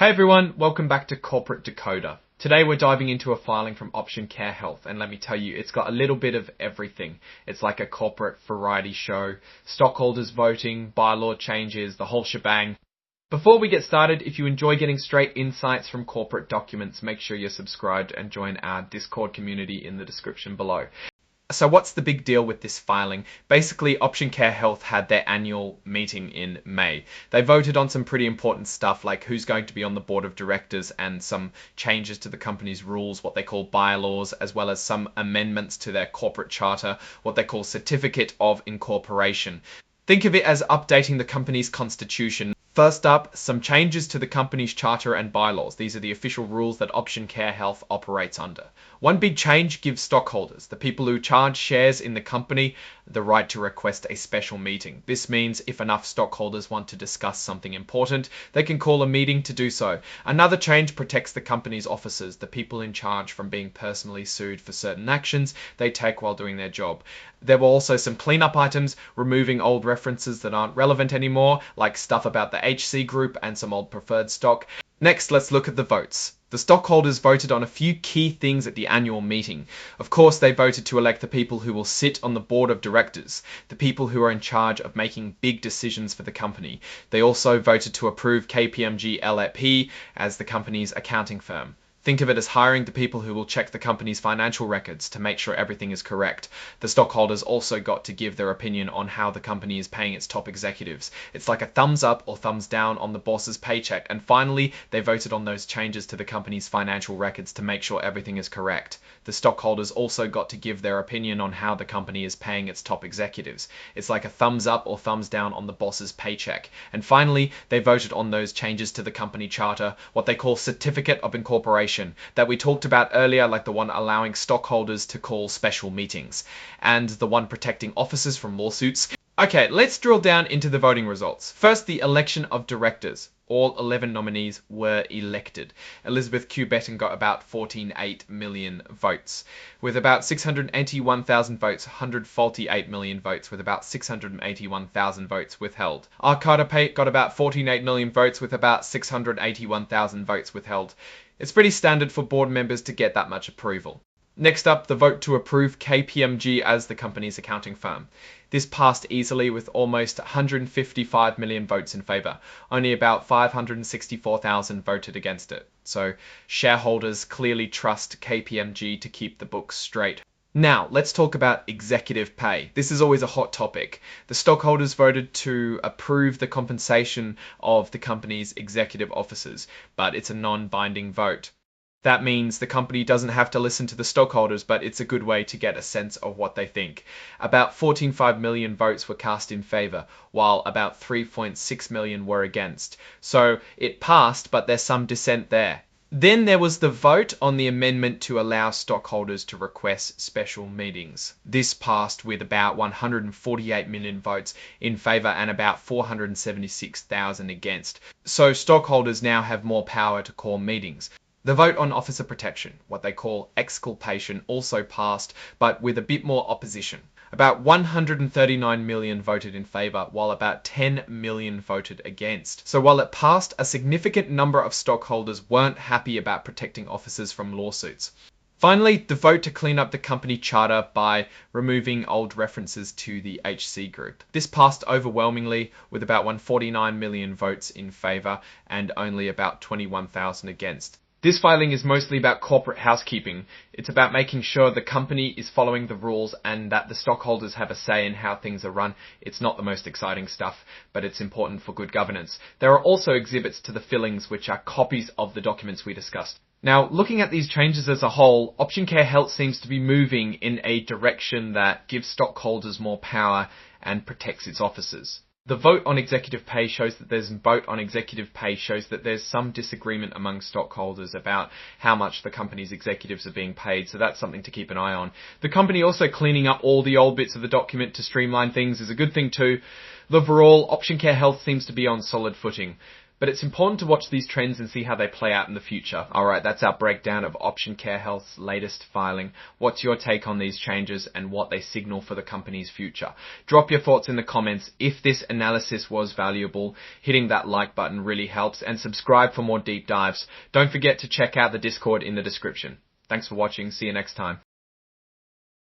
Hey everyone, welcome back to Corporate Decoder. Today we're diving into a filing from Option Care Health, and let me tell you, it's got a little bit of everything. It's like a corporate variety show, stockholders voting, bylaw changes, the whole shebang. Before we get started, if you enjoy getting straight insights from corporate documents, make sure you're subscribed and join our Discord community in the description below. So what's the big deal with this filing? Basically, Option Care Health had their annual meeting in May. They voted on some pretty important stuff like who's going to be on the board of directors and some changes to the company's rules, what they call bylaws, as well as some amendments to their corporate charter, what they call certificate of incorporation. Think of it as updating the company's constitution. First up, some changes to the company's charter and bylaws. These are the official rules that Option Care Health operates under. One big change gives stockholders, the people who charge shares in the company, the right to request a special meeting. This means if enough stockholders want to discuss something important, they can call a meeting to do so. Another change protects the company's officers, the people in charge, from being personally sued for certain actions they take while doing their job. There were also some cleanup items, removing old references that aren't relevant anymore, like stuff about the HC group and some old preferred stock. Next, let's look at the votes. The stockholders voted on a few key things at the annual meeting. Of course, they voted to elect the people who will sit on the board of directors, the people who are in charge of making big decisions for the company. They also voted to approve KPMG LLP as the company's accounting firm. Think of it as hiring the people who will check the company's financial records to make sure everything is correct. The stockholders also got to give their opinion on how the company is paying its top executives. It's like a thumbs up or thumbs down on the boss's paycheck. And finally, they voted on those changes to the company's financial records to make sure everything is correct. The stockholders also got to give their opinion on how the company is paying its top executives. It's like a thumbs up or thumbs down on the boss's paycheck. And finally, they voted on those changes to the company charter, what they call certificate of incorporation, that we talked about earlier, like the one allowing stockholders to call special meetings, and the one protecting officers from lawsuits. Okay, let's drill down into the voting results. First, the election of directors. All 11 nominees were elected. Elizabeth Q. Betten got about 14.8 million votes. With about 681,000 votes, 148 million votes, with about 681,000 votes withheld. R. Carter Pate got about 14.8 million votes, with about 681,000 votes withheld. It's pretty standard for board members to get that much approval. Next up, the vote to approve KPMG as the company's accounting firm. This passed easily with almost 155 million votes in favour. Only about 564,000 voted against it. So shareholders clearly trust KPMG to keep the books straight. Now, let's talk about executive pay. This is always a hot topic. The stockholders voted to approve the compensation of the company's executive officers, but it's a non-binding vote. That means the company doesn't have to listen to the stockholders, but it's a good way to get a sense of what they think. About 14.5 million votes were cast in favour, while about 3.6 million were against. So it passed, but there's some dissent there. Then there was the vote on the amendment to allow stockholders to request special meetings. This passed with about 148 million votes in favour and about 476,000 against. So stockholders now have more power to call meetings. The vote on officer protection, what they call exculpation, also passed, but with a bit more opposition. About 139 million voted in favour, while about 10 million voted against. So while it passed, a significant number of stockholders weren't happy about protecting officers from lawsuits. Finally, the vote to clean up the company charter by removing old references to the HC group. This passed overwhelmingly with about 149 million votes in favour and only about 21,000 against. This filing is mostly about corporate housekeeping. It's about making sure the company is following the rules and that the stockholders have a say in how things are run. It's not the most exciting stuff, but it's important for good governance. There are also exhibits to the fillings, which are copies of the documents we discussed. Now, looking at these changes as a whole, Option Care Health seems to be moving in a direction that gives stockholders more power and protects its officers. The vote on executive pay shows that there's some disagreement among stockholders about how much the company's executives are being paid, so that's something to keep an eye on. The company also cleaning up all the old bits of the document to streamline things is a good thing too. Overall, Option Care Health seems to be on solid footing. But it's important to watch these trends and see how they play out in the future. Alright, that's our breakdown of Option Care Health's latest filing. What's your take on these changes and what they signal for the company's future? Drop your thoughts in the comments. If this analysis was valuable, hitting that like button really helps, and subscribe for more deep dives. Don't forget to check out the Discord in the description. Thanks for watching. See you next time.